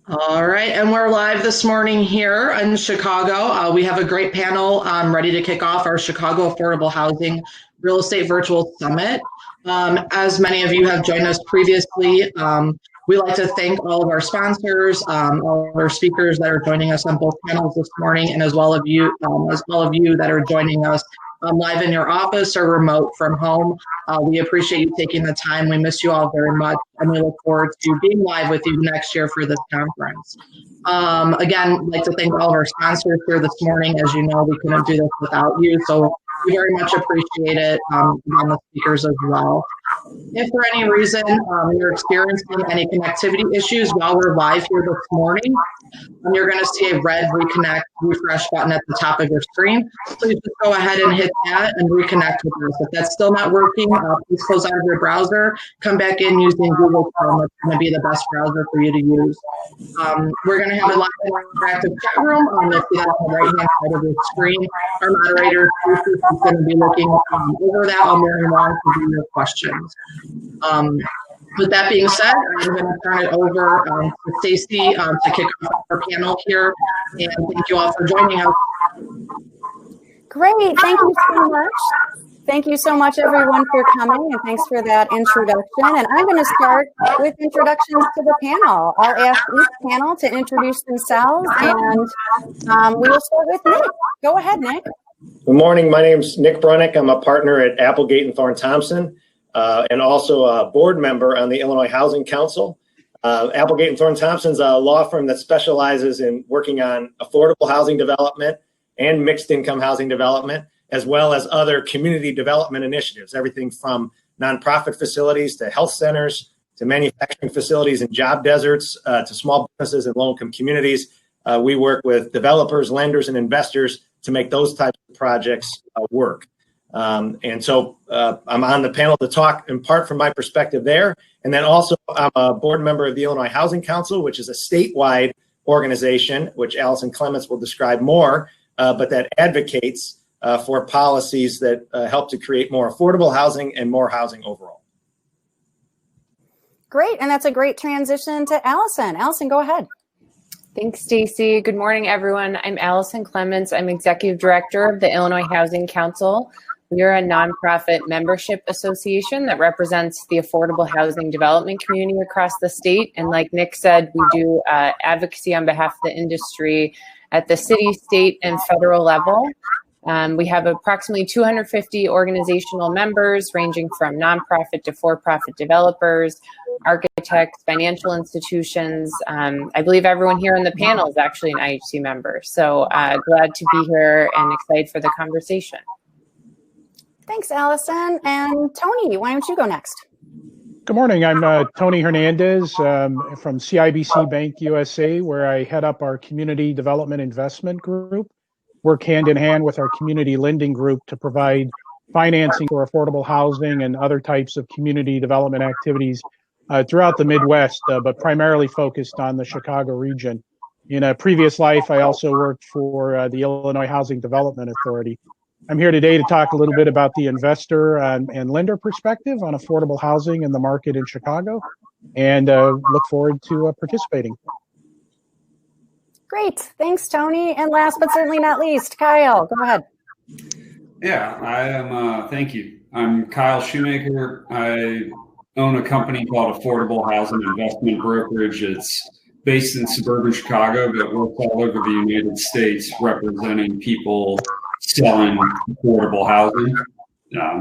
All right, and we're live this morning here in Chicago. We have a great panel ready to kick off our Chicago Affordable Housing Real Estate Virtual Summit. As many of you have joined us previously, we like to thank all of our sponsors, all of our speakers that are joining us on both panels this morning, and as well of you, that are joining us live in your office or remote from home. We appreciate you taking the time. We miss you all very much, and we look forward to being live with you next year for this conference. Again, I'd like to thank all of our sponsors here this morning. As you know, we couldn't do this without you, so we very much appreciate it, and the speakers as well. If for any reason you're experiencing any connectivity issues while we're live here this morning, you're going to see a red reconnect refresh button at the top of your screen. Please just go ahead and hit that and reconnect with us. If that's still not working, please close out of your browser, come back in using Google Chrome. That's going to be the best browser for you to use. We're going to have a live interactive chat room. You'll see that on the right-hand side of your screen. Our moderator is going to be looking over that all morning long to do your questions. With that being said, I'm going to turn it over to Stacy to kick off our panel here. And thank you all for joining us. Great. Thank you so much. Thank you so much, everyone, for coming, and thanks for that introduction. And I'm going to start with introductions to the panel. I'll ask each panel to introduce themselves, and we will start with Nick. Go ahead, Nick. Good morning. My name's Nick Brunick. I'm a partner at Applegate and Thorne Thompson. And also a board member on the Illinois Housing Council. Applegate and Thorne Thompson's a law firm that specializes in working on affordable housing development and mixed income housing development, as well as other community development initiatives, everything from nonprofit facilities to health centers to manufacturing facilities and job deserts to small businesses and low-income communities. We work with developers, lenders, and investors to make those types of projects work. And so I'm on the panel to talk in part from my perspective there. And then also I'm a board member of the Illinois Housing Council, which is a statewide organization, which Allison Clements will describe more, but that advocates for policies that help to create more affordable housing and more housing overall. Great. And that's a great transition to Allison. Allison, go ahead. Thanks, Stacy. Good morning, everyone. I'm Allison Clements. I'm Executive Director of the Illinois Housing Council. We're a nonprofit membership association that represents the affordable housing development community across the state. And like Nick said, we do advocacy on behalf of the industry at the city, state, and federal level. We have approximately 250 organizational members ranging from nonprofit to for-profit developers, architects, financial institutions. I believe everyone here on the panel is actually an IHC member. So glad to be here and excited for the conversation. Thanks, Allison. And Tony, why don't you go next? Good morning. I'm Tony Hernandez from CIBC Bank USA, where I head up our Community Development Investment Group, work hand in hand with our Community Lending Group to provide financing for affordable housing and other types of community development activities throughout the Midwest, but primarily focused on the Chicago region. In a previous life, I also worked for the Illinois Housing Development Authority. I'm here today to talk a little bit about the investor and lender perspective on affordable housing and the market in Chicago, and look forward to participating. Great. Thanks, Tony. And last but certainly not least, Kyle, go ahead. Yeah, I am. Thank you. I'm Kyle Shoemaker. I own a company called Affordable Housing Investment Brokerage. It's based in suburban Chicago, but works all over the United States representing people selling affordable housing.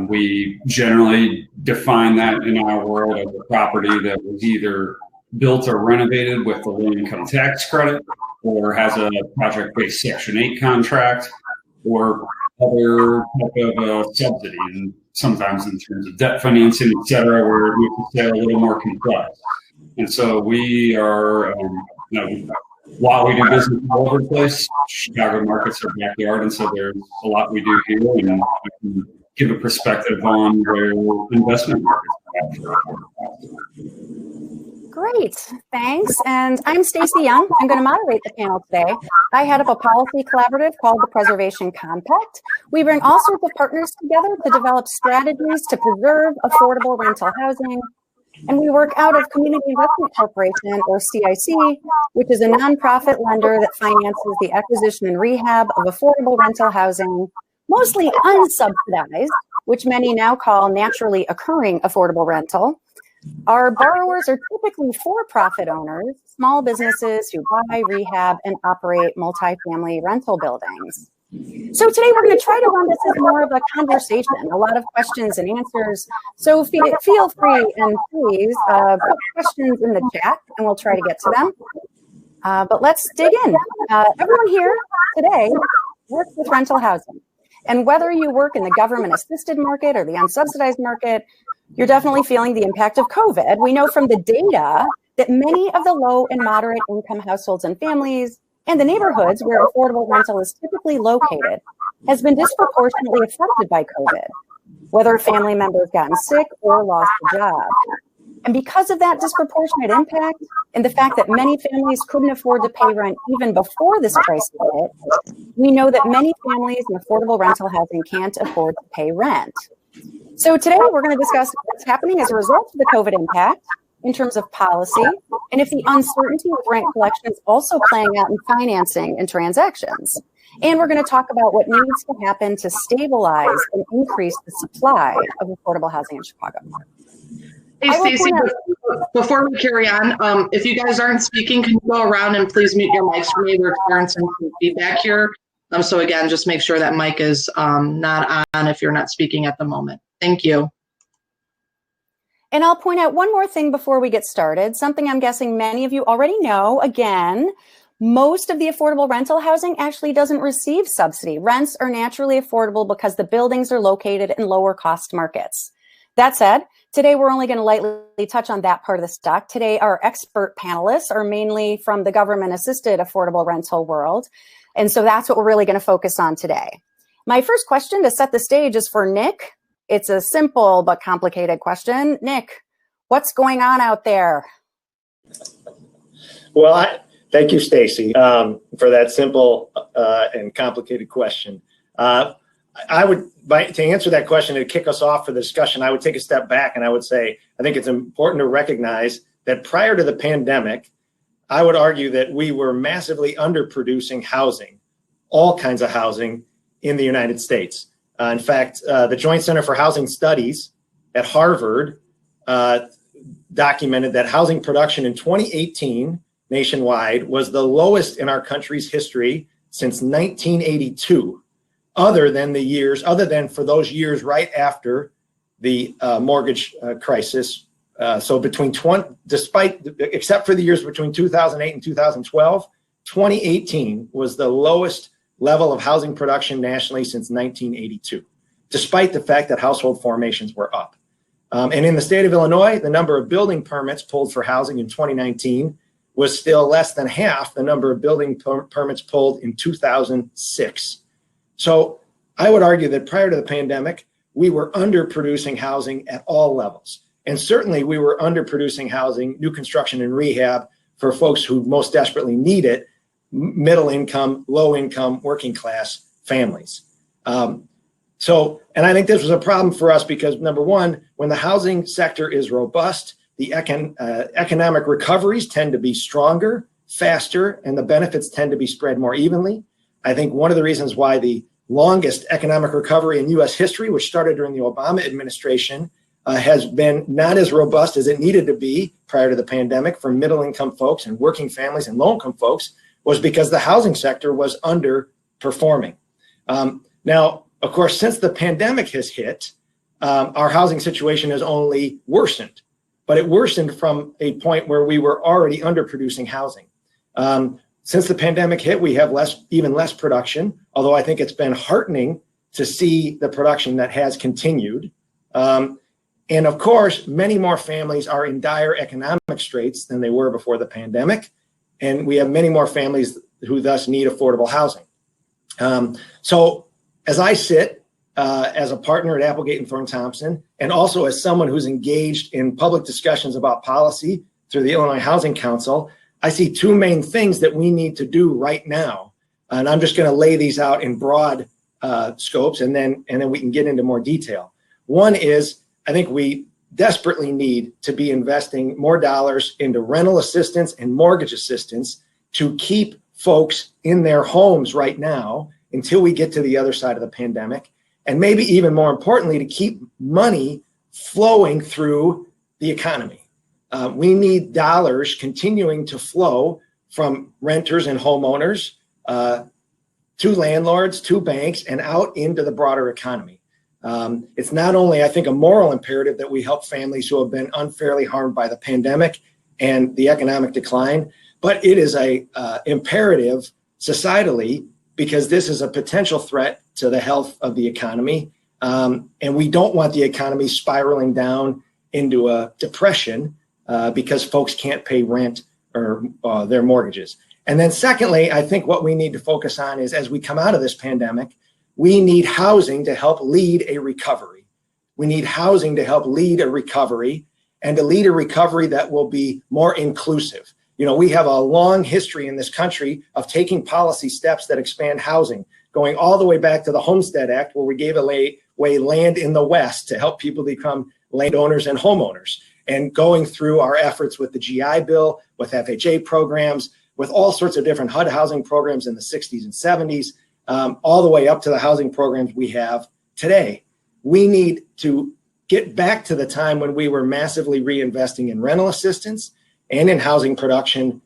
We generally define that in our world as a property that was either built or renovated with a low income tax credit, or has a project-based Section 8 contract, or other type of subsidy, and sometimes in terms of debt financing, et cetera, where we can say a little more complex. And so we are, while we do business all over the place, Chicago markets are backyard, and so there's a lot we do here, and I can give a perspective on where investment markets are at. Great, thanks. And I'm Stacy Young. I'm going to moderate the panel today. I head up a policy collaborative called the Preservation Compact. We bring all sorts of partners together to develop strategies to preserve affordable rental housing, And we work out of Community Investment Corporation, or CIC, which is a nonprofit lender that finances the acquisition and rehab of affordable rental housing, mostly unsubsidized, which many now call naturally occurring affordable rental. Our borrowers are typically for-profit owners, small businesses who buy, rehab, and operate multifamily rental buildings. So today we're going to try to run this as more of a conversation, a lot of questions and answers. So feel free and please put questions in the chat and we'll try to get to them. But let's dig in. Everyone here today works with rental housing. And whether you work in the government-assisted market or the unsubsidized market, you're definitely feeling the impact of COVID. We know from the data that many of the low and moderate income households and families and the neighborhoods where affordable rental is typically located has been disproportionately affected by COVID, whether a family member has gotten sick or lost a job. And because of that disproportionate impact and the fact that many families couldn't afford to pay rent even before this crisis hit, we know that many families in affordable rental housing can't afford to pay rent. So today we're going to discuss what's happening as a result of the COVID impact in terms of policy, and if the uncertainty with rent collection is also playing out in financing and transactions. And we're going to talk about what needs to happen to stabilize and increase the supply of affordable housing in Chicago. Hey, Stacey, before we carry on, if you guys aren't speaking, can you go around and please mute your mics for me? We're experiencing some feedback here. So again, just make sure that mic is not on if you're not speaking at the moment. Thank you. And I'll point out one more thing before we get started, something I'm guessing many of you already know. Again, most of the affordable rental housing actually doesn't receive subsidy. Rents are naturally affordable because the buildings are located in lower cost markets. That said, today we're only going to lightly touch on that part of the stock. Today, our expert panelists are mainly from the government-assisted affordable rental world. And so that's what we're really going to focus on today. My first question to set the stage is for Nick. It's a simple but complicated question. Nick, what's going on out there? Well, thank you, Stacey, for that simple and complicated question. To answer that question and to kick us off for the discussion, I would take a step back and I would say, I think it's important to recognize that prior to the pandemic, I would argue that we were massively underproducing housing, all kinds of housing in the United States. In fact, the Joint Center for Housing Studies at Harvard documented that housing production in 2018 nationwide was the lowest in our country's history since 1982, other than for those years right after the mortgage crisis. So except for the years between 2008 and 2012, 2018 was the lowest level of housing production nationally since 1982, despite the fact that household formations were up. And in the state of Illinois, the number of building permits pulled for housing in 2019 was still less than half the number of building permits pulled in 2006. So I would argue that prior to the pandemic, we were underproducing housing at all levels. And certainly we were underproducing housing, new construction and rehab for folks who most desperately need it, middle income, low income, working class families. And I think this was a problem for us because, number one, when the housing sector is robust, the economic recoveries tend to be stronger, faster, and the benefits tend to be spread more evenly. I think one of the reasons why the longest economic recovery in U.S. history, which started during the Obama administration, has been not as robust as it needed to be prior to the pandemic for middle income folks and working families and low income folks, was because the housing sector was underperforming. Now, of course, since the pandemic has hit, our housing situation has only worsened, but it worsened from a point where we were already underproducing housing. Since the pandemic hit, we have even less production, although I think it's been heartening to see the production that has continued. And of course, many more families are in dire economic straits than they were before the pandemic. And we have many more families who thus need affordable housing. So as I sit as a partner at Applegate and Thorne Thompson, and also as someone who's engaged in public discussions about policy through the Illinois Housing Council, I see two main things that we need to do right now. And I'm just going to lay these out in broad scopes, and then we can get into more detail. One is, I think we desperately need to be investing more dollars into rental assistance and mortgage assistance to keep folks in their homes right now until we get to the other side of the pandemic. And maybe even more importantly, to keep money flowing through the economy. We need dollars continuing to flow from renters and homeowners to landlords, to banks, and out into the broader economy. It's not only, I think, a moral imperative that we help families who have been unfairly harmed by the pandemic and the economic decline, but it is a imperative societally, because this is a potential threat to the health of the economy. And we don't want the economy spiraling down into a depression because folks can't pay rent or their mortgages. And then secondly, I think what we need to focus on is, as we come out of this pandemic, we need housing to help lead a recovery. We need housing to help lead a recovery, and to lead a recovery that will be more inclusive. You know, we have a long history in this country of taking policy steps that expand housing, going all the way back to the Homestead Act, where we gave away land in the West to help people become landowners and homeowners, and going through our efforts with the GI Bill, with FHA programs, with all sorts of different HUD housing programs in the 60s and 70s, all the way up to the housing programs we have today. We need to get back to the time when we were massively reinvesting in rental assistance and in housing production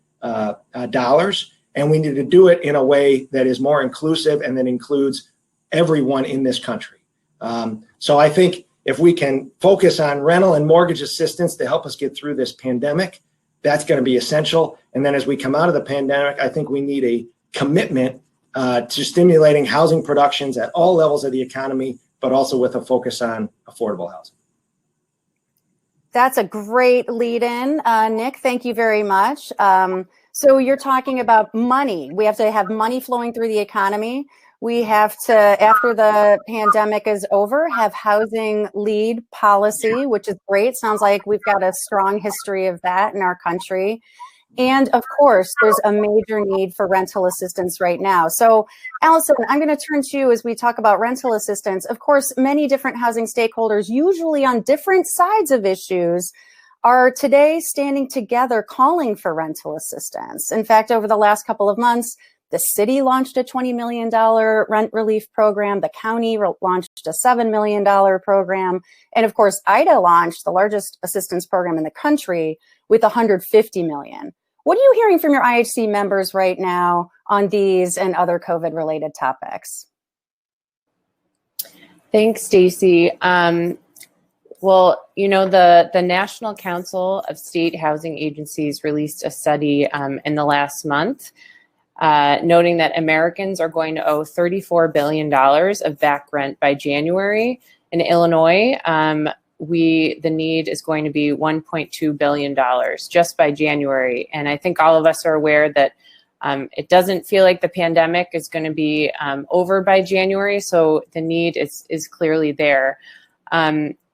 dollars. And we need to do it in a way that is more inclusive and that includes everyone in this country. So I think if we can focus on rental and mortgage assistance to help us get through this pandemic, that's going to be essential. And then as we come out of the pandemic, I think we need a commitment to stimulating housing productions at all levels of the economy, but also with a focus on affordable housing. That's a great lead in, Nick. Thank you very much. So you're talking about money. We have to have money flowing through the economy. We have to, after the pandemic is over, have housing lead policy, which is great. Sounds like we've got a strong history of that in our country. And of course, there's a major need for rental assistance right now. So Allison, I'm going to turn to you as we talk about rental assistance. Of course, many different housing stakeholders, usually on different sides of issues, are today standing together calling for rental assistance. In fact, over the last couple of months, the city launched a $20 million rent relief program. The county launched a $7 million program. And of course, IDA launched the largest assistance program in the country with $150 million. What are you hearing from your IHC members right now on these and other COVID-related topics? Thanks, Stacy. Well, you know, the National Council of State Housing Agencies released a study in the last month, noting that Americans are going to owe $34 billion of back rent by January. In Illinois, the need is going to be $1.2 billion just by January. And I think all of us are aware that it doesn't feel like the pandemic is going to be over by January. So the need is clearly there.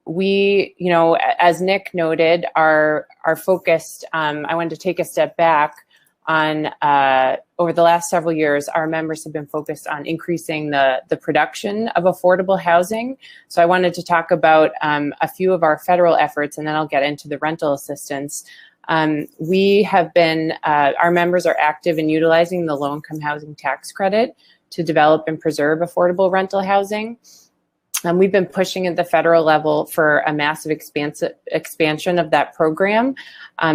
We, you know, as Nick noted, are focused. I wanted to take a step back on over the last several years, our members have been focused on increasing the production of affordable housing. So I wanted to talk about a few of our federal efforts, and then I'll get into the rental assistance. We have been, our members are active in utilizing the low-income housing tax credit to develop and preserve affordable rental housing. We've been pushing at the federal level for a massive expansion of that program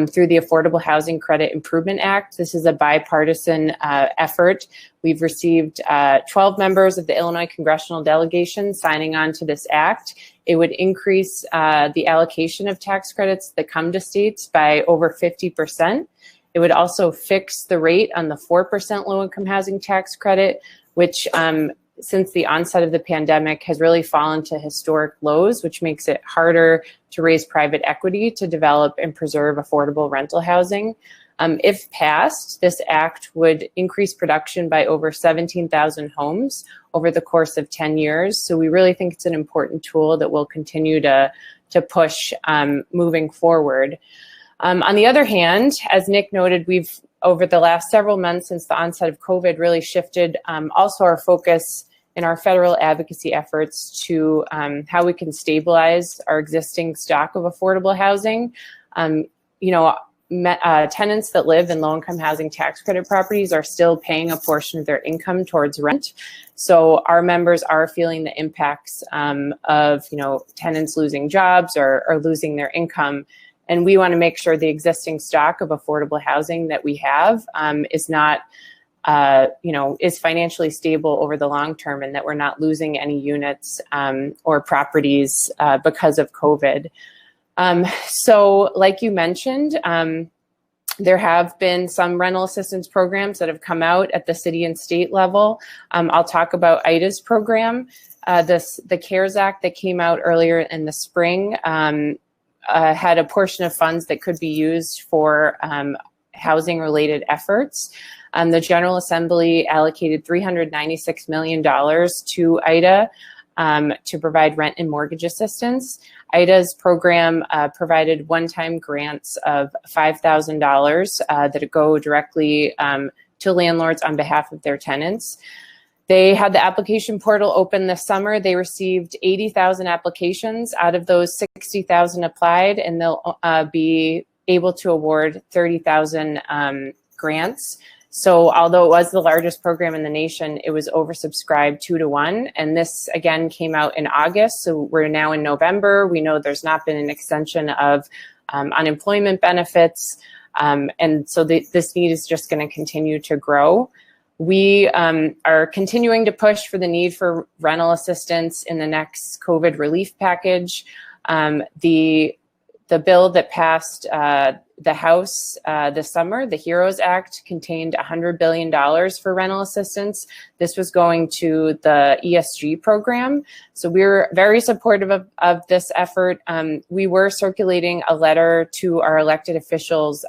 through the Affordable Housing Credit Improvement Act. This is a bipartisan effort. We've received 12 members of the Illinois congressional delegation signing on to this act. It would increase the allocation of tax credits that come to states by over 50%. It would also fix the rate on the 4% low-income housing tax credit, which since the onset of the pandemic has really fallen to historic lows, which makes it harder to raise private equity to develop and preserve affordable rental housing. If passed, this act would increase production by over 17,000 homes over the course of 10 years. So we really think it's an important tool that we'll continue to push moving forward. On the other hand, as Nick noted, we've over the last several months since the onset of COVID really shifted also our focus in our federal advocacy efforts to how we can stabilize our existing stock of affordable housing. Tenants that live in low-income housing tax credit properties are still paying a portion of their income towards rent. So our members are feeling the impacts of tenants losing jobs or losing their income. And we want to make sure the existing stock of affordable housing that we have is not, is financially stable over the long term, and that we're not losing any units or properties because of COVID. So like you mentioned, there have been some rental assistance programs that have come out at the city and state level. I'll talk about IDA's program. The CARES Act that came out earlier in the spring had a portion of funds that could be used for housing-related efforts. The General Assembly allocated $396 million to IDA to provide rent and mortgage assistance. IDA's program provided one-time grants of $5,000 that go directly to landlords on behalf of their tenants. They had the application portal open this summer. They received 80,000 applications. Out of those, 60,000 applied, and they'll be able to award 30,000 grants. So although it was the largest program in the nation, it was oversubscribed 2-to-1. And this again came out in August. So we're now in November. We know there's not been an extension of unemployment benefits. And so this need is just going to continue to grow. We are continuing to push for the need for rental assistance in the next COVID relief package. The bill that passed the House this summer, the HEROES Act, contained $100 billion for rental assistance. This was going to the ESG program. So we're very supportive of this effort. We were circulating a letter to our elected officials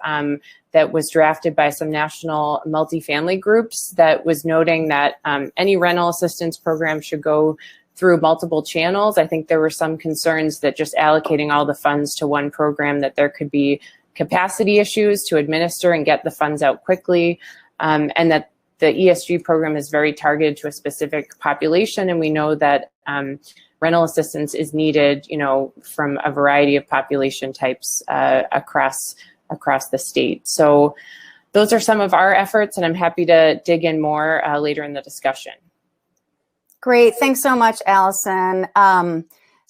that was drafted by some national multifamily groups that was noting that any rental assistance program should go through multiple channels. I think there were some concerns that just allocating all the funds to one program, that there could be capacity issues to administer and get the funds out quickly, and that the ESG program is very targeted to a specific population. And we know that rental assistance is needed, from a variety of population types across the state. So those are some of our efforts, and I'm happy to dig in more later in the discussion. Great. Thanks so much, Allison.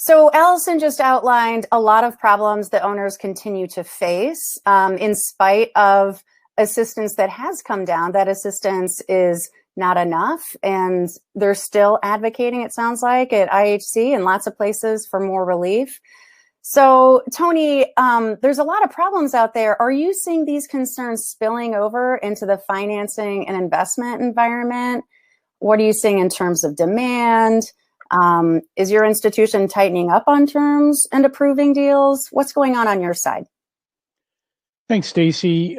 So Allison just outlined a lot of problems that owners continue to face in spite of assistance that has come down. That assistance is not enough, and they're still advocating, it sounds like, at IHC and lots of places for more relief. So Tony, there's a lot of problems out there. Are you seeing these concerns spilling over into the financing and investment environment? What are you seeing in terms of demand? Is your institution tightening up on terms and approving deals? What's going on your side? Thanks, Stacy.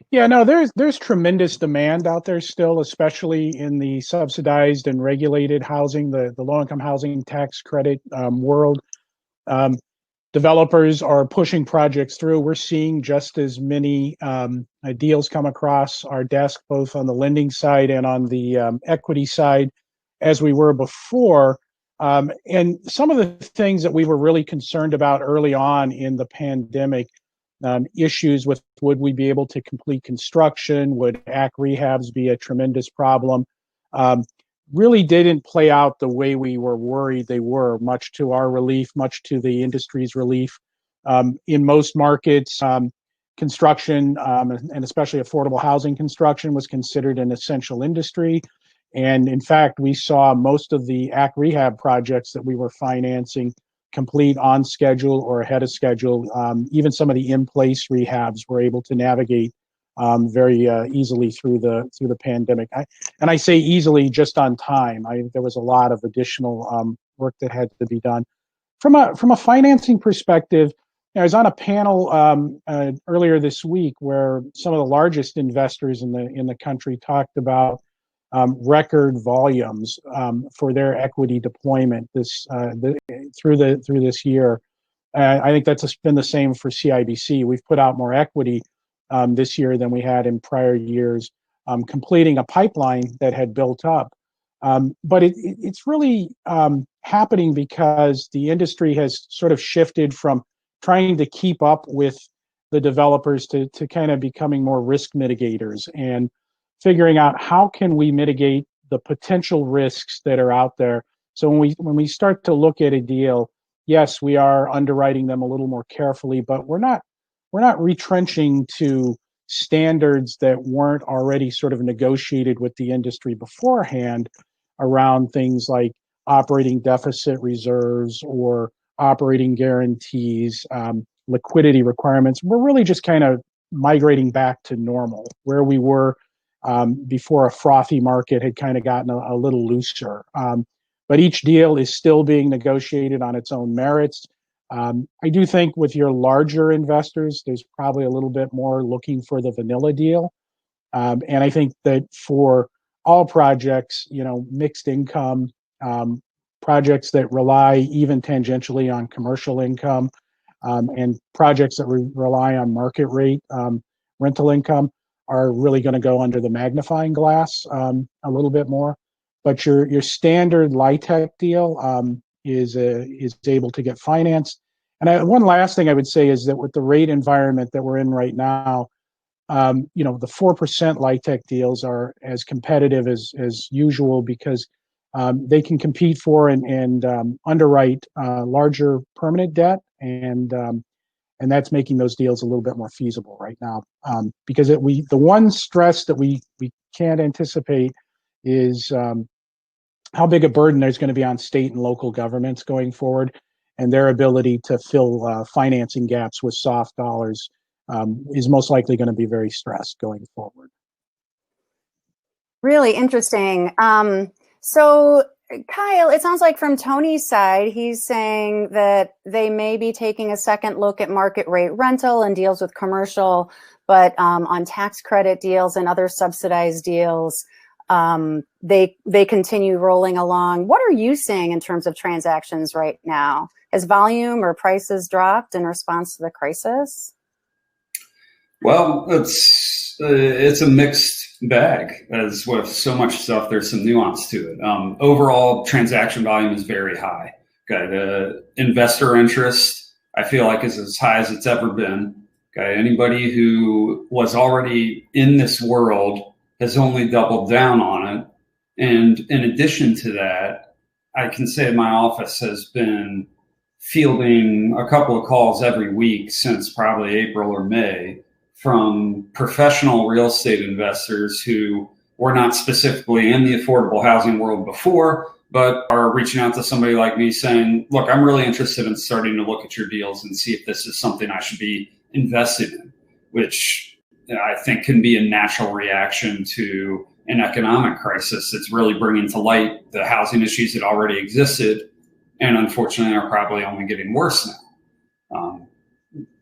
There's tremendous demand out there still, especially in the subsidized and regulated housing, the low-income housing tax credit world. Developers are pushing projects through. We're seeing just as many deals come across our desk, both on the lending side and on the equity side, as we were before. And some of the things that we were really concerned about early on in the pandemic, issues with would we be able to complete construction, would AC rehabs be a tremendous problem, really didn't play out the way we were worried they were, much to our relief, much to the industry's relief. In most markets, construction, and especially affordable housing construction, was considered an essential industry. And in fact, we saw most of the AC rehab projects that we were financing complete on schedule or ahead of schedule. Even some of the in-place rehabs were able to navigate very easily through the pandemic. I say easily just on time. There was a lot of additional work that had to be done. From a financing perspective, I was on a panel earlier this week where some of the largest investors in the country talked about record volumes for their equity deployment through this year. I think that's been the same for CIBC. We've put out more equity this year than we had in prior years, completing a pipeline that had built up. But it's really happening because the industry has sort of shifted from trying to keep up with the developers to kind of becoming more risk mitigators and figuring out how can we mitigate the potential risks that are out there. So when we start to look at a deal, yes, we are underwriting them a little more carefully, but we're not retrenching to standards that weren't already sort of negotiated with the industry beforehand around things like operating deficit reserves or operating guarantees, liquidity requirements. We're really just kind of migrating back to normal where we were before a frothy market had kind of gotten a little looser. But each deal is still being negotiated on its own merits. I do think with your larger investors, there's probably a little bit more looking for the vanilla deal. And I think that for all projects, mixed income, projects that rely even tangentially on commercial income, and projects that rely on market rate rental income are really going to go under the magnifying glass a little bit more. But your standard LIHTC deal is able to get financed. And one last thing I would say is that with the rate environment that we're in right now, the 4% LIHTC deals are as competitive as usual because they can compete for and underwrite larger permanent debt, and that's making those deals a little bit more feasible right now. Because the one stress that we can't anticipate is how big a burden there's going to be on state and local governments going forward, and their ability to fill financing gaps with soft dollars is most likely going to be very stressed going forward. Really interesting. So Kyle, it sounds like from Tony's side, he's saying that they may be taking a second look at market rate rental and deals with commercial, but on tax credit deals and other subsidized deals, they continue rolling along. What are you seeing in terms of transactions right now? Has volume or prices dropped in response to the crisis? Well, it's a mixed bag. As with so much stuff, there's some nuance to it. Overall, transaction volume is very high. Okay, the investor interest, I feel like, is as high as it's ever been. Okay, anybody who was already in this world has only doubled down on it. And in addition to that, I can say my office has been fielding a couple of calls every week since probably April or May from professional real estate investors who were not specifically in the affordable housing world before, but are reaching out to somebody like me saying, look, I'm really interested in starting to look at your deals and see if this is something I should be invested in, which I think can be a natural reaction to an economic crisis that's really bringing to light the housing issues that already existed and unfortunately are probably only getting worse now.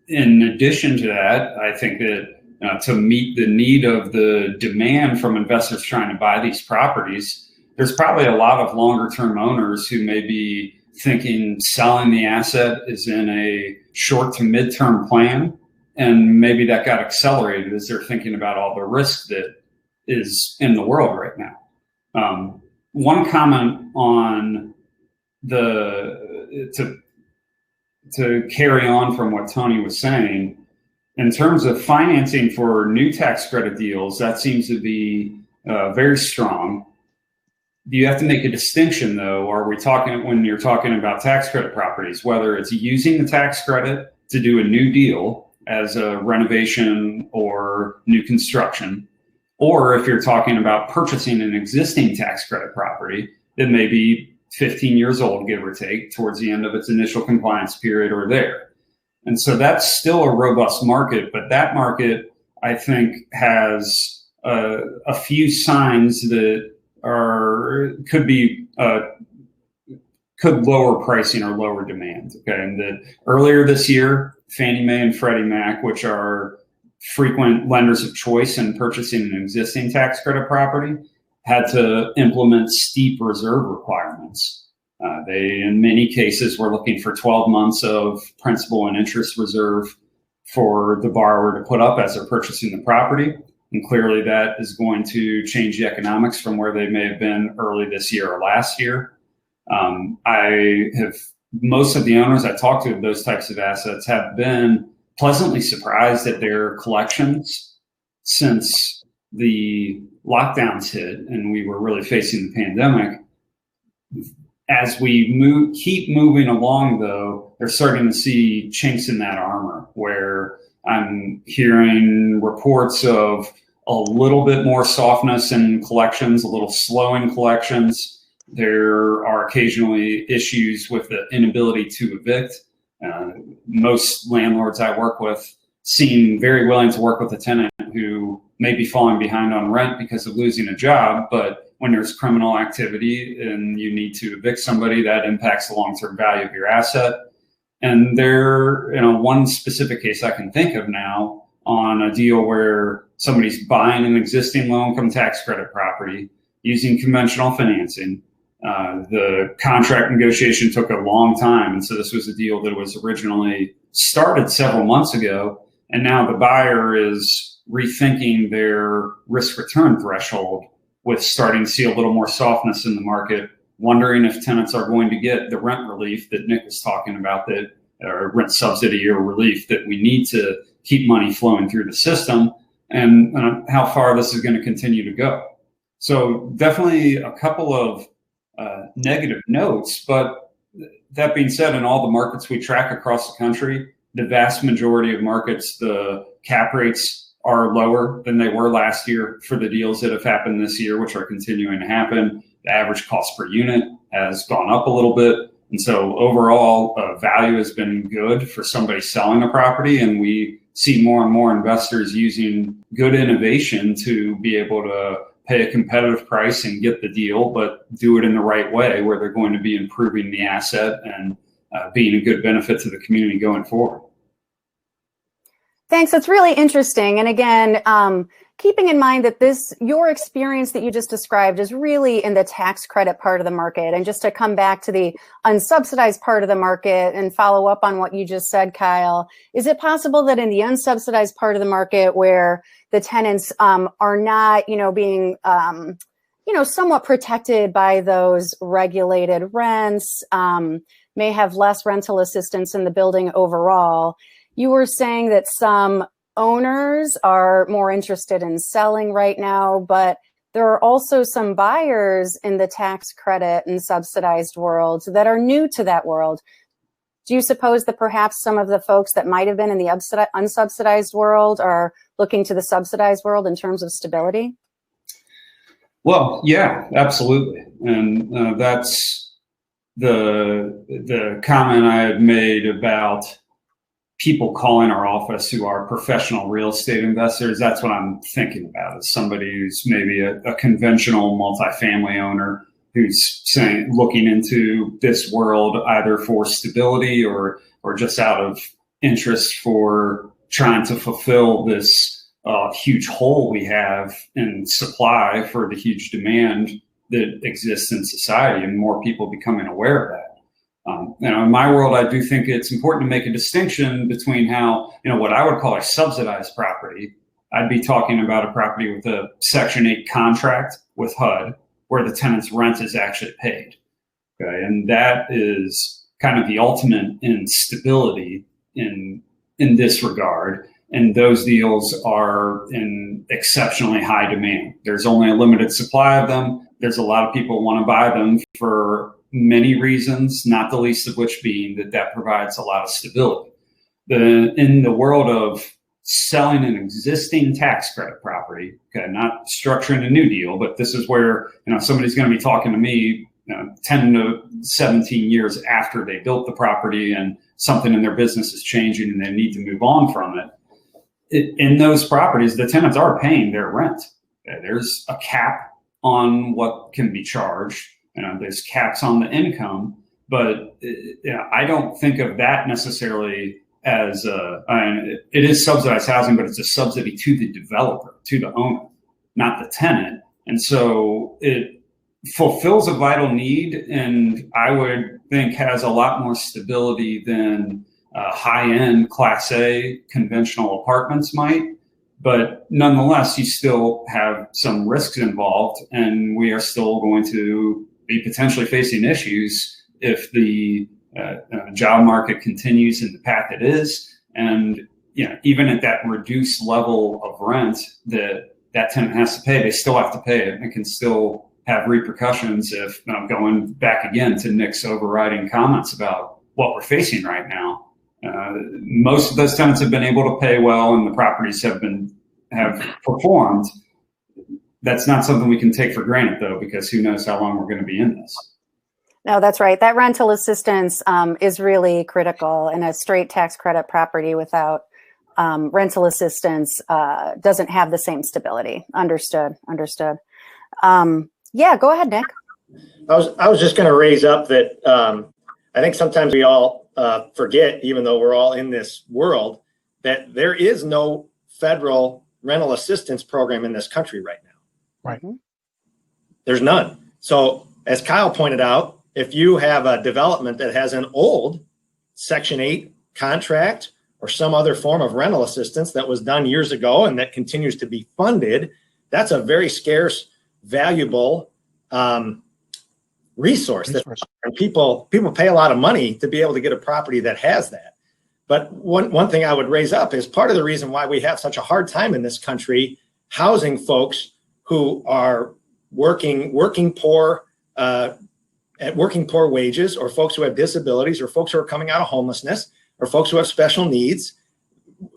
In addition to that, I think that to meet the need of the demand from investors trying to buy these properties, there's probably a lot of longer term owners who may be thinking selling the asset is in a short to midterm plan. And maybe that got accelerated as they're thinking about all the risk that is in the world right now. One comment on to carry on from what Tony was saying, in terms of financing for new tax credit deals, that seems to be very strong. You have to make a distinction, though. Are we talking, when you're talking about tax credit properties, whether it's using the tax credit to do a new deal as a renovation or new construction, or if you're talking about purchasing an existing tax credit property that may be 15 years old, give or take, towards the end of its initial compliance period or there. And so that's still a robust market, but that market, I think, has a few signs that could lower pricing or lower demand. Okay, and that earlier this year, Fannie Mae and Freddie Mac, which are frequent lenders of choice in purchasing an existing tax credit property, had to implement steep reserve requirements. They, in many cases, were looking for 12 months of principal and interest reserve for the borrower to put up as they're purchasing the property. And clearly that is going to change the economics from where they may have been early this year or last year. Most of the owners I talked to of those types of assets have been pleasantly surprised at their collections since the lockdowns hit and we were really facing the pandemic. As we keep moving along, though, they're starting to see chinks in that armor, where I'm hearing reports of a little bit more softness in collections, a little slowing collections. There are occasionally issues with the inability to evict. Most landlords I work with seem very willing to work with a tenant who may be falling behind on rent because of losing a job, but when there's criminal activity and you need to evict somebody, that impacts the long-term value of your asset. And one specific case I can think of now on a deal where somebody's buying an existing low-income tax credit property using conventional financing. The contract negotiation took a long time. And so this was a deal that was originally started several months ago. And now the buyer is rethinking their risk return threshold with starting to see a little more softness in the market, wondering if tenants are going to get the rent relief that Nick was talking about, or rent subsidy or relief that we need to keep money flowing through the system, and how far this is going to continue to go. So definitely a couple of negative notes, but that being said, in all the markets we track across the country, the vast majority of markets, the cap rates are lower than they were last year for the deals that have happened this year, which are continuing to happen. The average cost per unit has gone up a little bit. And so overall, value has been good for somebody selling a property. And we see more and more investors using good innovation to be able to pay a competitive price and get the deal, but do it in the right way where they're going to be improving the asset and being a good benefit to the community going forward. Thanks. That's really interesting. And again, keeping in mind that your experience that you just described is really in the tax credit part of the market. And just to come back to the unsubsidized part of the market and follow up on what you just said, Kyle, is it possible that in the unsubsidized part of the market where the tenants are not, being, somewhat protected by those regulated rents, may have less rental assistance in the building overall? You were saying that some owners are more interested in selling right now, but there are also some buyers in the tax credit and subsidized world that are new to that world. Do you suppose that perhaps some of the folks that might have been in the unsubsidized world are looking to the subsidized world in terms of stability? Well, yeah, absolutely. And that's the comment I had made about people calling our office who are professional real estate investors. That's what I'm thinking about, is somebody who's maybe a conventional multifamily owner who's looking into this world either for stability or just out of interest for trying to fulfill this huge hole we have in supply for the huge demand that exists in society, and more people becoming aware of that. In my world, I do think it's important to make a distinction between how, what I would call a subsidized property. I'd be talking about a property with a Section 8 contract with HUD where the tenant's rent is actually paid. Okay, and that is kind of the ultimate in stability in this regard. And those deals are in exceptionally high demand. There's only a limited supply of them. There's a lot of people who want to buy them for many reasons, not the least of which being that provides a lot of stability. In the world of selling an existing tax credit property, okay, not structuring a new deal, but this is where somebody's going to be talking to me 10 to 17 years after they built the property and something in their business is changing and they need to move on from it. In those properties, the tenants are paying their rent. Okay, there's a cap on what can be charged. There's caps on the income, but I don't think of that necessarily as it is subsidized housing, but it's a subsidy to the developer, to the owner, not the tenant. And so it fulfills a vital need, and I would think has a lot more stability than high-end Class A conventional apartments might. But nonetheless, you still have some risks involved, and we are still going to be potentially facing issues if the job market continues in the path it is. And even at that reduced level of rent that tenant has to pay, they still have to pay it. It can still have repercussions if, going back again to Nick's overriding comments about what we're facing right now. Most of those tenants have been able to pay well, and the properties have performed. That's not something we can take for granted, though, because who knows how long we're going to be in this. No, that's right. That rental assistance is really critical, and a straight tax credit property without rental assistance doesn't have the same stability. Understood. Yeah, go ahead, Nick. I was just going to raise up that I think sometimes we all forget, even though we're all in this world, that there is no federal rental assistance program in this country right now. Right. There's none. So as Kyle pointed out, if you have a development that has an old Section 8 contract or some other form of rental assistance that was done years ago and that continues to be funded, that's a very scarce, valuable resource. And people pay a lot of money to be able to get a property that has that. But one thing I would raise up is part of the reason why we have such a hard time in this country housing folks who are working poor at working poor wages, or folks who have disabilities, or folks who are coming out of homelessness, or folks who have special needs,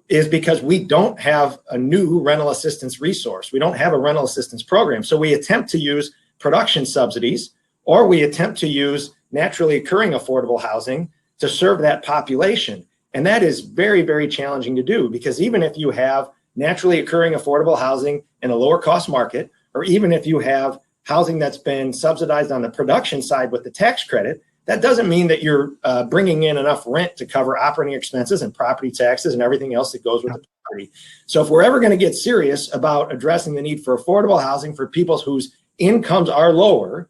is because we don't have a new rental assistance resource. We don't have a rental assistance program. So we attempt to use production subsidies, or we attempt to use naturally occurring affordable housing to serve that population. And that is very, very challenging to do, because even if you have naturally occurring affordable housing in a lower cost market, or even if you have housing that's been subsidized on the production side with the tax credit, that doesn't mean that you're bringing in enough rent to cover operating expenses and property taxes and everything else that goes with the property. So if we're ever going to get serious about addressing the need for affordable housing for people whose incomes are lower,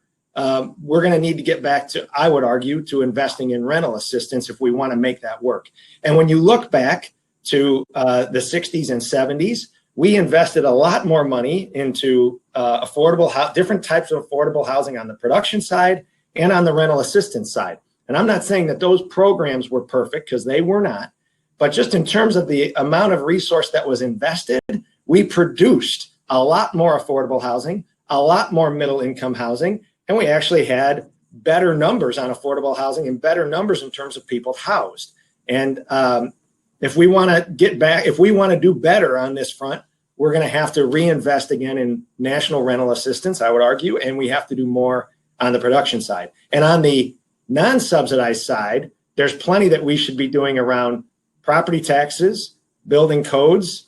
we're going to need to get back to, I would argue, to investing in rental assistance if we want to make that work. And when you look back to the 60s and 70s, we invested a lot more money into different types of affordable housing on the production side and on the rental assistance side. And I'm not saying that those programs were perfect, because they were not, but just in terms of the amount of resource that was invested, we produced a lot more affordable housing, a lot more middle income housing, and we actually had better numbers on affordable housing and better numbers in terms of people housed. And if we want to get back, if we want to do better on this front, we're going to have to reinvest again in national rental assistance, I would argue, and we have to do more on the production side. And on the non-subsidized side, there's plenty that we should be doing around property taxes, building codes,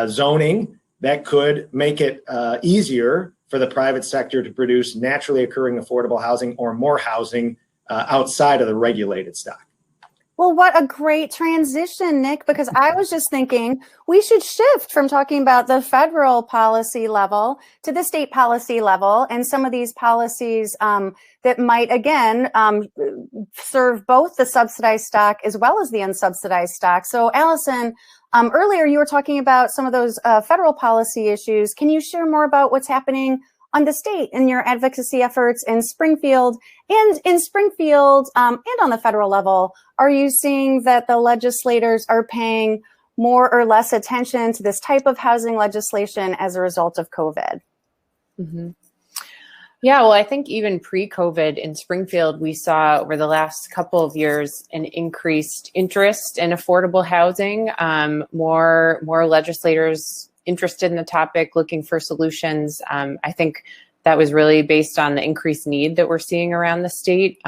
zoning, that could make it easier for the private sector to produce naturally occurring affordable housing or more housing outside of the regulated stock. Well, what a great transition, Nick, because I was just thinking we should shift from talking about the federal policy level to the state policy level, and some of these policies that might, again, serve both the subsidized stock as well as the unsubsidized stock. So, Allison, earlier you were talking about some of those federal policy issues. Can you share more about what's happening on the state in your advocacy efforts in Springfield? And in Springfield and on the federal level, are you seeing that the legislators are paying more or less attention to this type of housing legislation as a result of COVID? Mm-hmm. Yeah, well, I think even pre-COVID in Springfield, we saw over the last couple of years an increased interest in affordable housing, more legislators interested in the topic, looking for solutions. I think that was really based on the increased need that we're seeing around the state.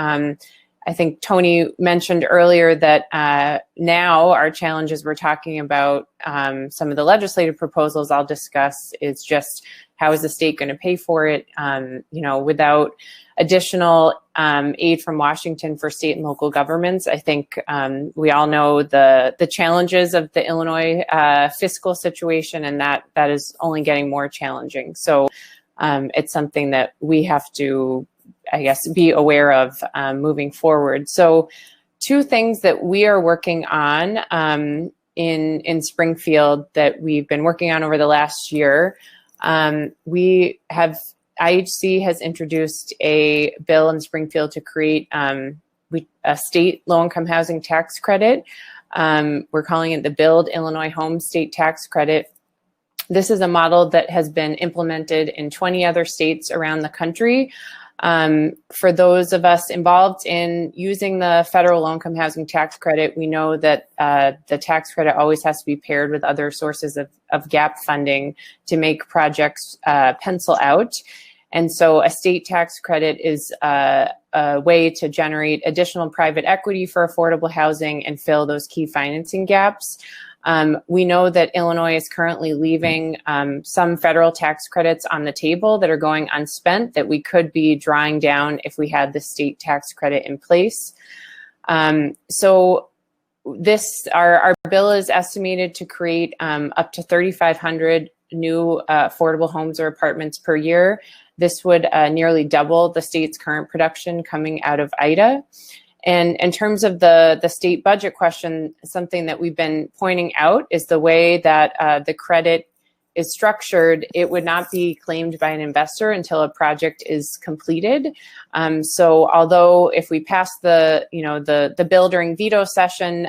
I think Tony mentioned earlier that now our challenges we're talking about, some of the legislative proposals I'll discuss, is just how is the state going to pay for it? Without additional aid from Washington for state and local governments, I think we all know the challenges of the Illinois fiscal situation, and that is only getting more challenging. So it's something that we have to, I guess, be aware of moving forward. So two things that we are working on. in Springfield that we've been working on over the last year. IHC has introduced a bill in Springfield to create a state low-income housing tax credit. We're calling it the Build Illinois Home State Tax Credit. This is a model that has been implemented in 20 other states around the country. For those of us involved in using the federal low-income housing tax credit, we know that the tax credit always has to be paired with other sources of gap funding to make projects pencil out. And so a state tax credit is a way to generate additional private equity for affordable housing and fill those key financing gaps. We know that Illinois is currently leaving some federal tax credits on the table that are going unspent that we could be drawing down if we had the state tax credit in place. So our bill is estimated to create up to 3,500 new affordable homes or apartments per year. This would nearly double the state's current production coming out of IDA. And in terms of the state budget question, something that we've been pointing out is the way that the credit is structured. It would not be claimed by an investor until a project is completed. So although if we pass the bill during veto session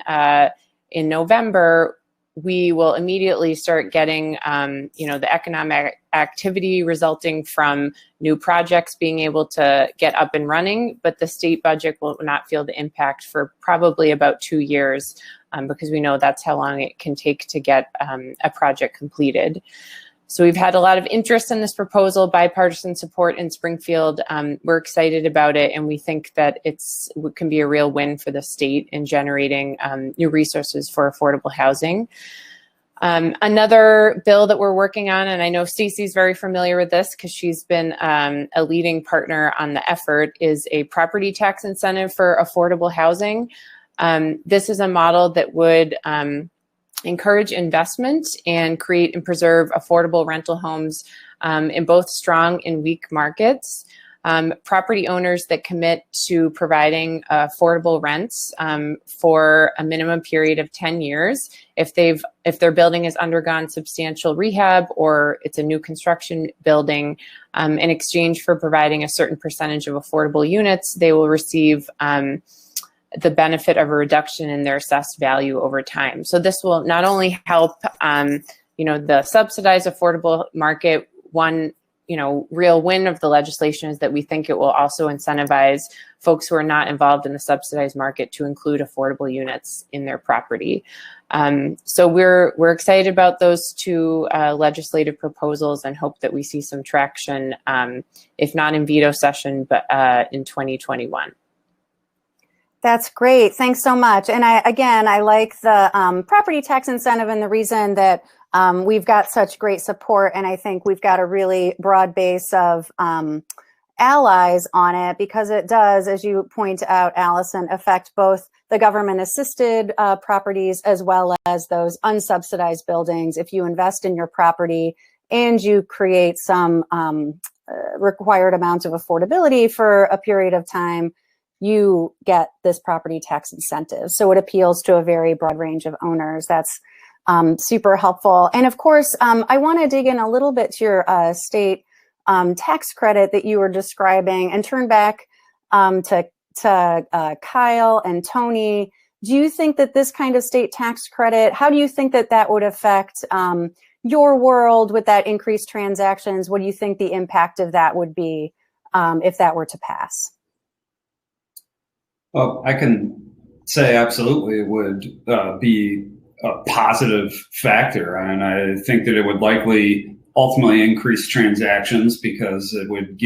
in November, we will immediately start getting, the economic activity resulting from new projects being able to get up and running, but the state budget will not feel the impact for probably about 2 years because we know that's how long it can take to get a project completed. So we've had a lot of interest in this proposal, bipartisan support in Springfield. We're excited about it, and we think that it can be a real win for the state in generating new resources for affordable housing. Another bill that we're working on, and I know Stacey's very familiar with this because she's been a leading partner on the effort, is a property tax incentive for affordable housing. This is a model that would encourage investment and create and preserve affordable rental homes in both strong and weak markets. Property owners that commit to providing affordable rents for a minimum period of 10 years, if their building has undergone substantial rehab or it's a new construction building, in exchange for providing a certain percentage of affordable units, they will receive the benefit of a reduction in their assessed value over time. So this will not only help, the subsidized affordable market. One, real win of the legislation is that we think it will also incentivize folks who are not involved in the subsidized market to include affordable units in their property. So we're excited about those two legislative proposals and hope that we see some traction, if not in veto session, but in 2021. That's great. Thanks so much. And I like the property tax incentive, and the reason that we've got such great support, and I think we've got a really broad base of allies on it, because it does, as you point out, Allison, affect both the government-assisted properties as well as those unsubsidized buildings. If you invest in your property and you create some required amounts of affordability for a period of time, you get this property tax incentive. So it appeals to a very broad range of owners. That's super helpful. And of course, I want to dig in a little bit to your state tax credit that you were describing and turn back to Kyle and Tony. Do you think that this kind of state tax credit, how do you think that would affect your world with that increased transactions? What do you think the impact of that would be if that were to pass? Well, I can say absolutely it would be a positive factor. And I think that it would likely ultimately increase transactions because it would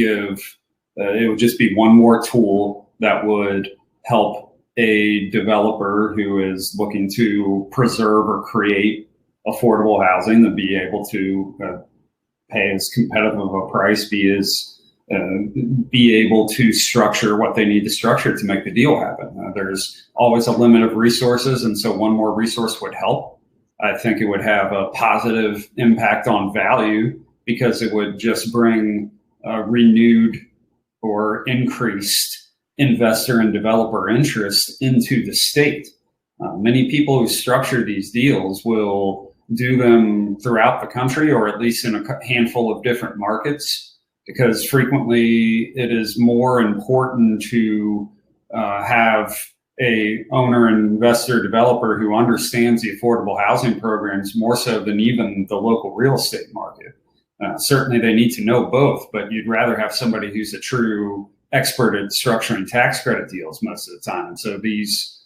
just be one more tool that would help a developer who is looking to preserve or create affordable housing to be able to pay as competitive of a price, be able to structure what they need to structure to make the deal happen. There's always a limit of resources, and so one more resource would help. I think it would have a positive impact on value because it would just bring renewed or increased investor and developer interest into the state. Many people who structure these deals will do them throughout the country, or at least in a handful of different markets, because frequently it is more important to have a owner, investor, developer who understands the affordable housing programs more so than even the local real estate market. Certainly they need to know both, but you'd rather have somebody who's a true expert at structuring tax credit deals most of the time. And so these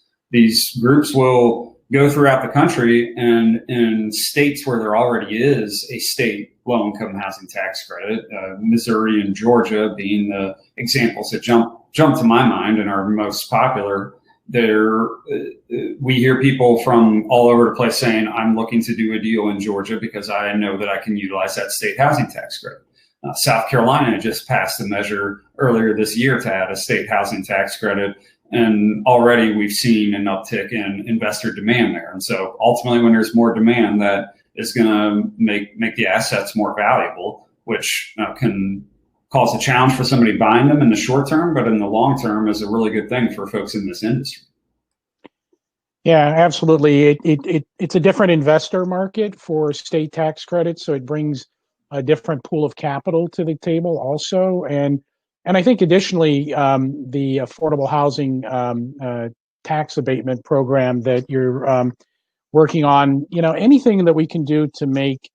groups will go throughout the country, and in states where there already is a state low-income housing tax credit, Missouri and Georgia being the examples that jump to my mind and are most popular. We hear people from all over the place saying, I'm looking to do a deal in Georgia because I know that I can utilize that state housing tax credit. South Carolina just passed a measure earlier this year to add a state housing tax credit, and already we've seen an uptick in investor demand there. And so ultimately, when there's more demand, that is going to make the assets more valuable, which can cause a challenge for somebody buying them in the short term, but in the long term is a really good thing for folks in this industry. Yeah, absolutely. It's a different investor market for state tax credits, so it brings a different pool of capital to the table also. And I think additionally, the affordable housing tax abatement program that you're working on, anything that we can do to make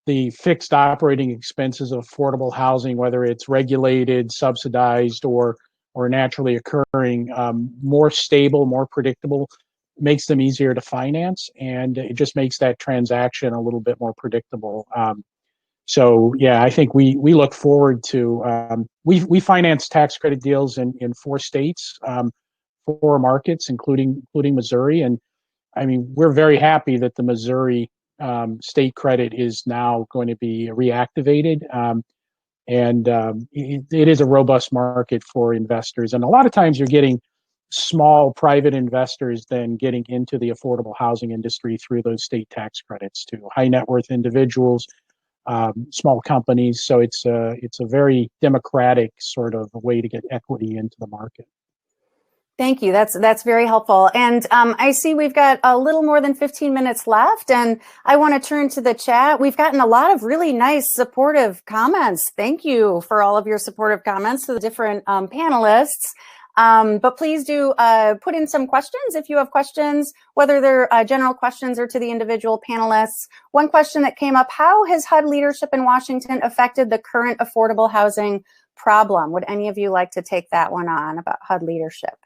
the fixed operating expenses of affordable housing, whether it's regulated, subsidized, or naturally occurring, more stable, more predictable, makes them easier to finance, and it just makes that transaction a little bit more predictable. So yeah, I think we look forward to we finance tax credit deals in 4 states, 4 markets, including Missouri, and I mean we're very happy that the Missouri state credit is now going to be reactivated, and it is a robust market for investors, and a lot of times you're getting small private investors then getting into the affordable housing industry through those state tax credits to high net worth individuals, small companies. So it's a very democratic sort of way to get equity into the market. Thank you. That's very helpful. And I see we've got a little more than 15 minutes left, and I want to turn to the chat. We've gotten a lot of really nice supportive comments. Thank you for all of your supportive comments to the different panelists. But please do put in some questions if you have questions, whether they're general questions or to the individual panelists. One question that came up: how has HUD leadership in Washington affected the current affordable housing problem? Would any of you like to take that one on about HUD leadership?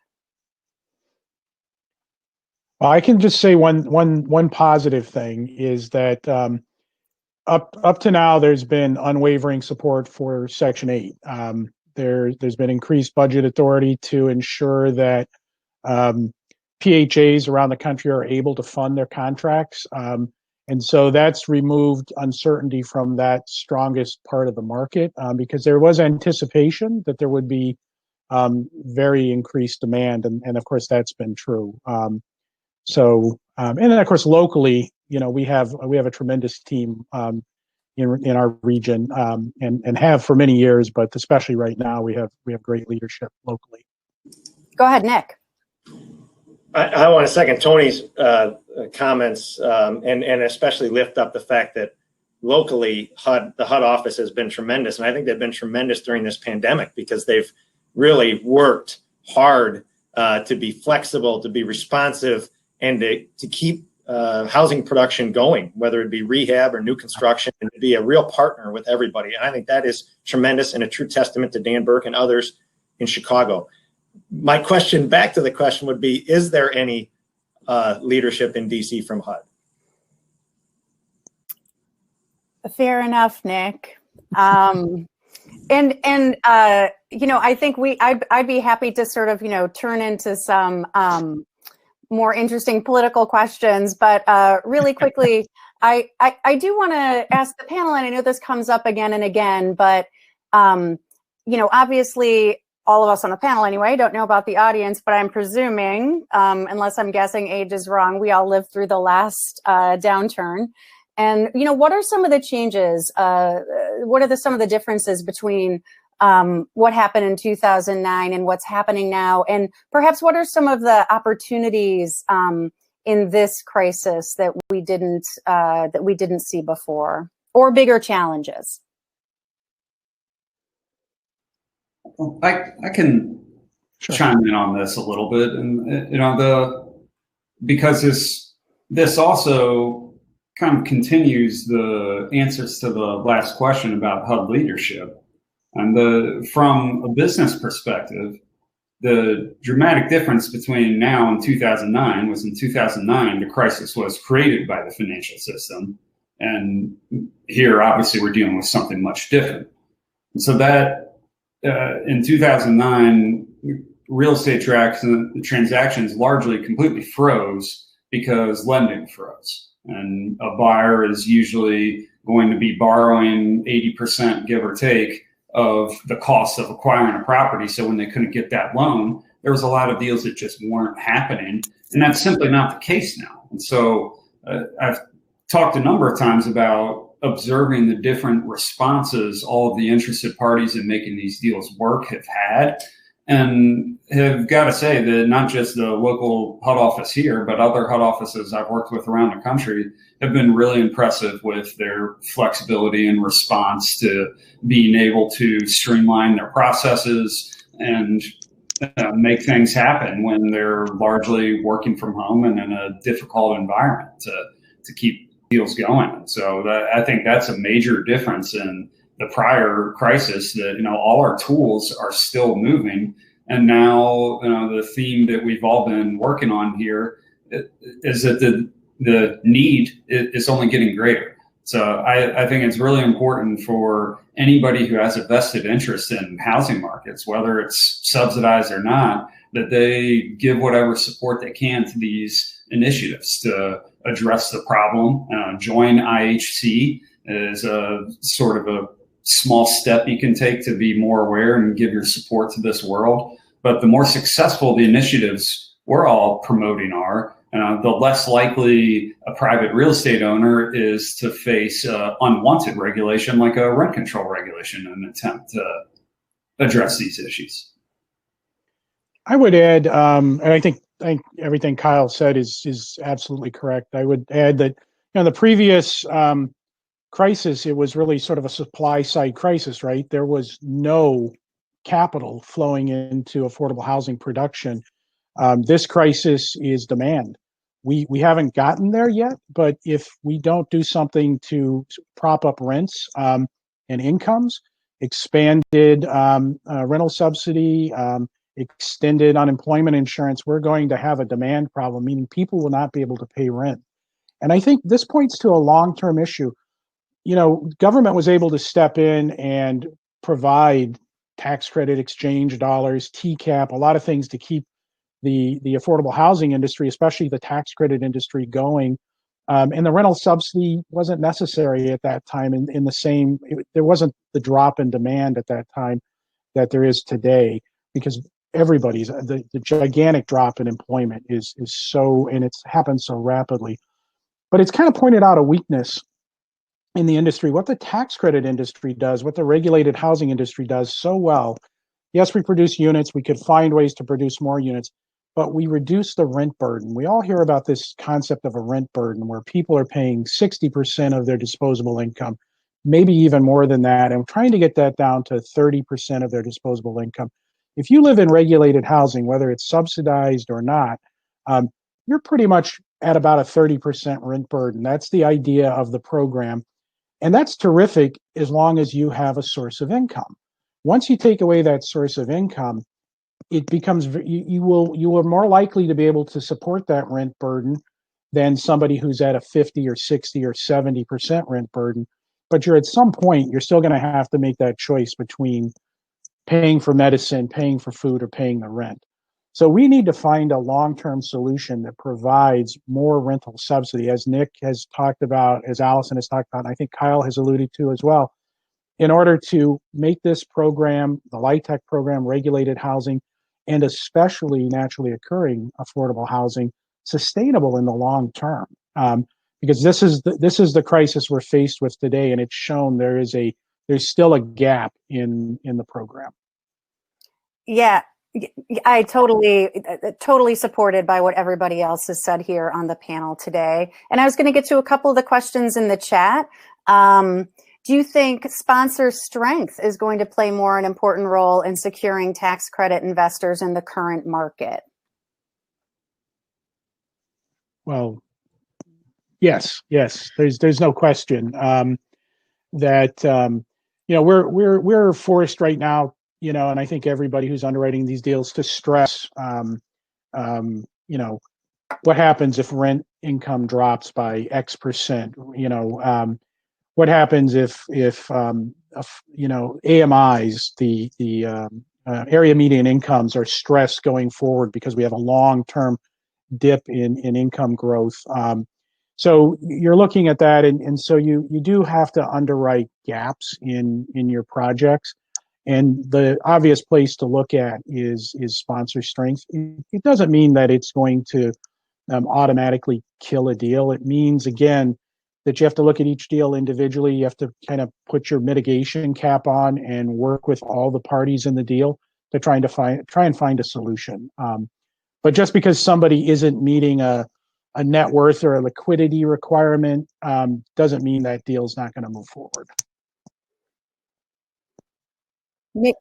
Well, I can just say one positive thing is that up to now there's been unwavering support for Section 8. There's been increased budget authority to ensure that PHAs around the country are able to fund their contracts. And so that's removed uncertainty from that strongest part of the market, because there was anticipation that there would be very increased demand. And of course, that's been true. And then of course, locally, we have a tremendous team in our region, and have for many years, but especially right now, we have great leadership locally. Go ahead, Nick. I want to second Tony's comments, and especially lift up the fact that locally, the HUD office has been tremendous, and I think they've been tremendous during this pandemic because they've really worked hard to be flexible, to be responsive, and to keep housing production going, whether it be rehab or new construction, and to be a real partner with everybody. And I think that is tremendous and a true testament to Dan Burke and others in Chicago. My question back to the question would be, is there any leadership in DC from HUD? Fair enough, Nick. I think I'd be happy to sort of, turn into some more interesting political questions, but really quickly, I do want to ask the panel, and I know this comes up again and again, but obviously all of us on the panel anyway don't know about the audience, but I'm presuming, unless I'm guessing age is wrong, we all lived through the last downturn. And what are some of the changes? What are some of the differences between what happened in 2009 and what's happening now? And perhaps what are some of the opportunities in this crisis that we didn't see before, or bigger challenges? I can chime in on this a little bit, and because this also kind of continues the answers to the last question about HUD leadership, and from a business perspective, the dramatic difference between now and 2009 was in 2009 the crisis was created by the financial system, and here obviously we're dealing with something much different. And so that in 2009, real estate transactions largely completely froze because lending froze. And a buyer is usually going to be borrowing 80%, give or take, of the cost of acquiring a property. So when they couldn't get that loan, there was a lot of deals that just weren't happening. And that's simply not the case now. And so I've talked a number of times about observing the different responses all of the interested parties in making these deals work have had, and have got to say that not just the local HUD office here, but other HUD offices I've worked with around the country have been really impressive with their flexibility and response to being able to streamline their processes and make things happen when they're largely working from home and in a difficult environment to keep deals going. So I think that's a major difference in the prior crisis, that all our tools are still moving, and now the theme that we've all been working on here is that the need is only getting greater. So I think it's really important for anybody who has a vested interest in housing markets, whether it's subsidized or not, that they give whatever support they can to these initiatives to address the problem. Join IHC is a sort of a small step you can take to be more aware and give your support to this world. But the more successful the initiatives we're all promoting are, the less likely a private real estate owner is to face unwanted regulation like a rent control regulation in an attempt to address these issues. I would add, and I think everything Kyle said is absolutely correct. I would add that the previous crisis, it was really sort of a supply side crisis, right? There was no capital flowing into affordable housing production. This crisis is demand. We haven't gotten there yet, but if we don't do something to prop up rents and incomes, expanded rental subsidy, extended unemployment insurance, we're going to have a demand problem, meaning people will not be able to pay rent. And I think this points to a long-term issue. Government was able to step in and provide tax credit exchange dollars, TCAP, a lot of things to keep the affordable housing industry, especially the tax credit industry, going. And the rental subsidy wasn't necessary at that time there wasn't the drop in demand at that time that there is today, because the gigantic drop in employment is so, and it's happened so rapidly. But it's kind of pointed out a weakness in the industry. What the tax credit industry does, what the regulated housing industry does so well, yes, we produce units, we could find ways to produce more units, but we reduce the rent burden. We all hear about this concept of a rent burden where people are paying 60% of their disposable income, maybe even more than that, and trying to get that down to 30% of their disposable income. If you live in regulated housing, whether it's subsidized or not, you're pretty much at about a 30% rent burden. That's the idea of the program. And that's terrific as long as you have a source of income. Once you take away that source of income, it becomes, you are more likely to be able to support that rent burden than somebody who's at a 50 or 60 or 70% rent burden. But at some point, you're still going to have to make that choice between paying for medicine, paying for food, or paying the rent. So we need to find a long-term solution that provides more rental subsidy, as Nick has talked about, as Allison has talked about, and I think Kyle has alluded to as well, in order to make this program, the LIHTC program, regulated housing, and especially naturally occurring affordable housing, sustainable in the long term. Because this is the crisis we're faced with today, and it's shown there's still a gap in the program. Yeah, I totally supported by what everybody else has said here on the panel today. And I was going to get to a couple of the questions in the chat. Do you think sponsor strength is going to play more an important role in securing tax credit investors in the current market? Well, yes. There's no question that we're forced right now, and I think everybody who's underwriting these deals to stress, what happens if rent income drops by X percent? What happens if AMIs, the area median incomes, are stressed going forward because we have a long-term dip in income growth. So you're looking at that, and so you do have to underwrite gaps in your projects. And the obvious place to look at is sponsor strength. It doesn't mean that it's going to automatically kill a deal. It means, again, that you have to look at each deal individually. You have to kind of put your mitigation cap on and work with all the parties in the deal to try and find a solution. But just because somebody isn't meeting a net worth or a liquidity requirement doesn't mean that deal's not going to move forward. Nick.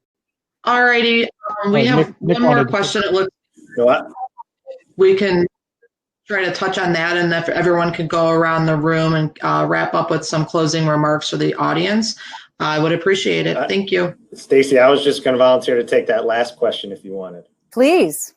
All righty. We have Nick one more question. It looks we can try to touch on that, and if everyone could go around the room and wrap up with some closing remarks for the audience, I would appreciate it. Thank you. Stacy, I was just going to volunteer to take that last question if you wanted. Please.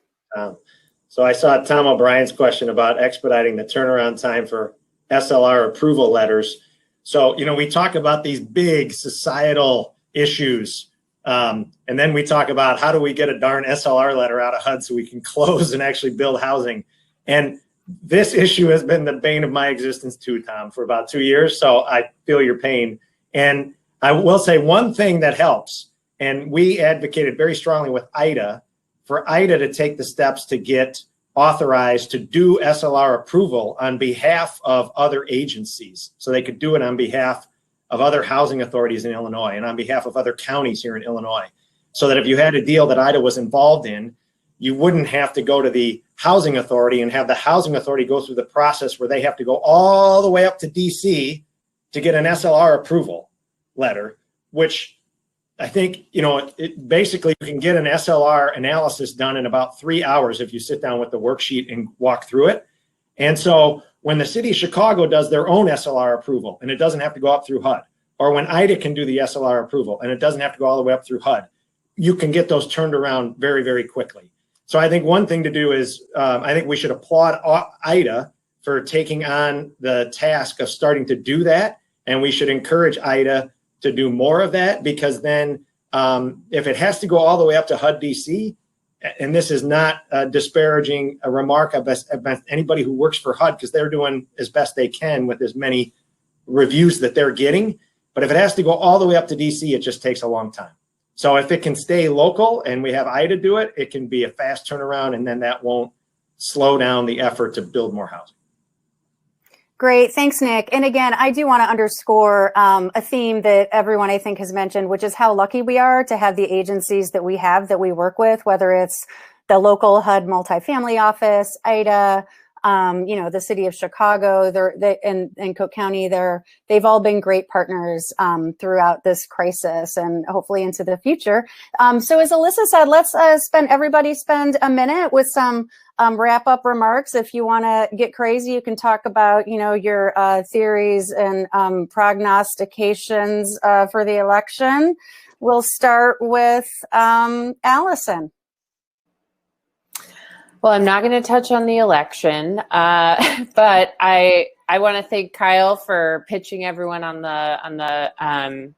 So I saw Tom O'Brien's question about expediting the turnaround time for SLR approval letters. So, we talk about these big societal issues, and then we talk about how do we get a darn SLR letter out of HUD so we can close and actually build housing. And this issue has been the bane of my existence too, Tom, for about 2 years. So I feel your pain. And I will say one thing that helps, and we advocated very strongly with IDA, for IDA to take the steps to get authorized to do SLR approval on behalf of other agencies. So they could do it on behalf of other housing authorities in Illinois and on behalf of other counties here in Illinois. So that if you had a deal that IDA was involved in, you wouldn't have to go to the housing authority and have the housing authority go through the process where they have to go all the way up to DC to get an SLR approval letter, which I think, basically you can get an SLR analysis done in about 3 hours if you sit down with the worksheet and walk through it. And so when the city of Chicago does their own SLR approval and it doesn't have to go up through HUD, or when IDA can do the SLR approval and it doesn't have to go all the way up through HUD, you can get those turned around very, very quickly. So I think one thing to do is I think we should applaud IDA for taking on the task of starting to do that. And we should encourage IDA to do more of that, because then if it has to go all the way up to HUD DC, and this is not disparaging a remark about anybody who works for HUD, because they're doing as best they can with as many reviews that they're getting. But if it has to go all the way up to DC, it just takes a long time. So if it can stay local and we have IDA do it, it can be a fast turnaround, and then that won't slow down the effort to build more housing. Great. Thanks, Nick. And again, I do want to underscore a theme that everyone, I think, has mentioned, which is how lucky we are to have the agencies that we have that we work with, whether it's the local HUD multifamily office, IDA, the city of Chicago, and Cook County. They've all been great partners throughout this crisis and hopefully into the future. So as Alyssa said, let's everybody spend a minute with some wrap-up remarks. If you want to get crazy, you can talk about your theories and prognostications for the election. We'll start with Allison. Well, I'm not going to touch on the election, but I want to thank Kyle for pitching everyone on the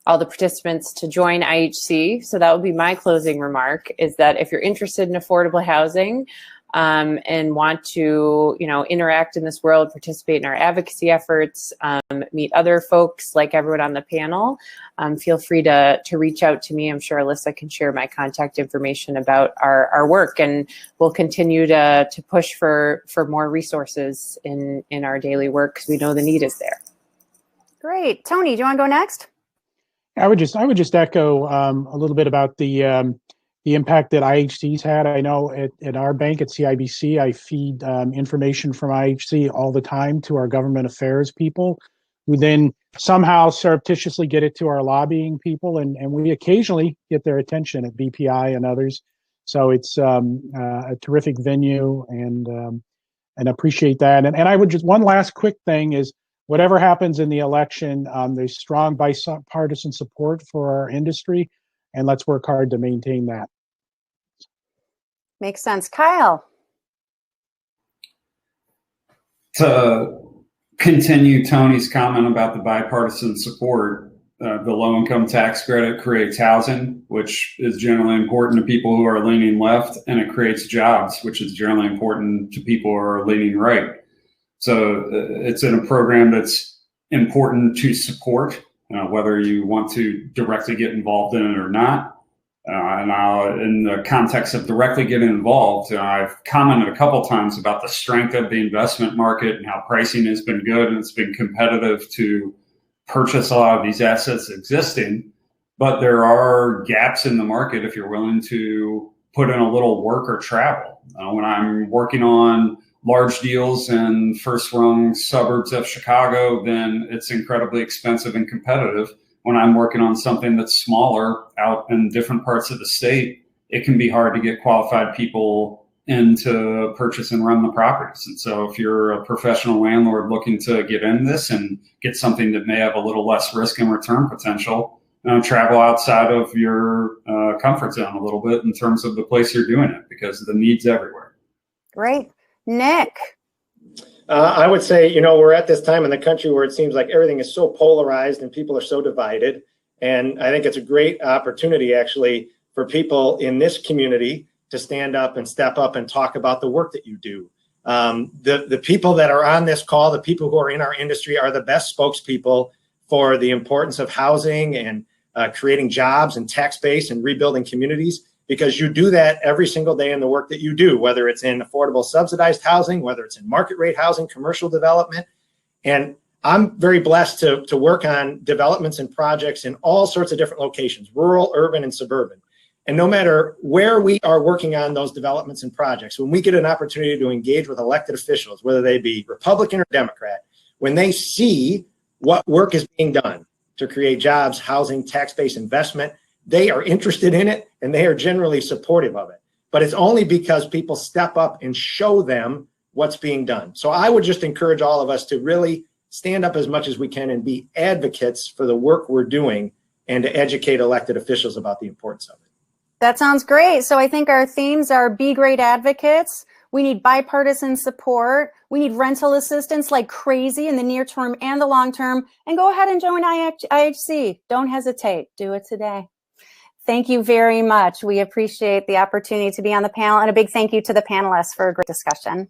all the participants to join IHC. So that would be my closing remark, is that if you're interested in affordable housing and want to, interact in this world, participate in our advocacy efforts, meet other folks like everyone on the panel, feel free to reach out to me. I'm sure Alyssa can share my contact information about our work, and we'll continue to push for more resources in our daily work, because we know the need is there. Great. Tony, do you want to go next? I would just echo a little bit about the the impact that IHC's had. I know at our bank at CIBC, I feed information from IHC all the time to our government affairs people, who then somehow surreptitiously get it to our lobbying people, and we occasionally get their attention at BPI and others. So it's a terrific venue, and appreciate that. And I would just, one last quick thing is, whatever happens in the election, there's strong bipartisan support for our industry, and let's work hard to maintain that. Makes sense. Kyle. To continue Tony's comment about the bipartisan support, the low-income tax credit creates housing, which is generally important to people who are leaning left, and it creates jobs, which is generally important to people who are leaning right. So it's in a program that's important to support, whether you want to directly get involved in it or not. And in the context of directly getting involved, I've commented a couple times about the strength of the investment market and how pricing has been good and it's been competitive to purchase a lot of these assets existing. But there are gaps in the market if you're willing to put in a little work or travel. When I'm working on large deals in first-rung suburbs of Chicago, then it's incredibly expensive and competitive. When I'm working on something that's smaller out in different parts of the state, it can be hard to get qualified people in to purchase and run the properties. And so if you're a professional landlord looking to get in this and get something that may have a little less risk and return potential, travel outside of your comfort zone a little bit in terms of the place you're doing it, because the need's everywhere. Great. Nick. I would say, we're at this time in the country where it seems like everything is so polarized and people are so divided. And I think it's a great opportunity, actually, for people in this community to stand up and step up and talk about the work that you do. The people that are on this call, the people who are in our industry, are the best spokespeople for the importance of housing and creating jobs and tax base and rebuilding communities, because you do that every single day in the work that you do, whether it's in affordable subsidized housing, whether it's in market rate housing, commercial development. And I'm very blessed to work on developments and projects in all sorts of different locations, rural, urban, and suburban. And no matter where we are working on those developments and projects, when we get an opportunity to engage with elected officials, whether they be Republican or Democrat, when they see what work is being done to create jobs, housing, tax-based investment, they are interested in it and they are generally supportive of it. But it's only because people step up and show them what's being done. So I would just encourage all of us to really stand up as much as we can and be advocates for the work we're doing and to educate elected officials about the importance of it. That sounds great. So I think our themes are be great advocates. We need bipartisan support. We need rental assistance like crazy in the near term and the long term. And go ahead and join IHC. Don't hesitate. Do it today. Thank you very much. We appreciate the opportunity to be on the panel, and a big thank you to the panelists for a great discussion.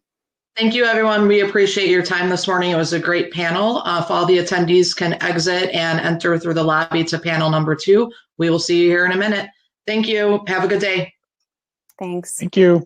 Thank you, everyone. We appreciate your time this morning. It was a great panel. If all the attendees can exit and enter through the lobby to panel number 2, we will see you here in a minute. Thank you. Have a good day. Thanks. Thank you.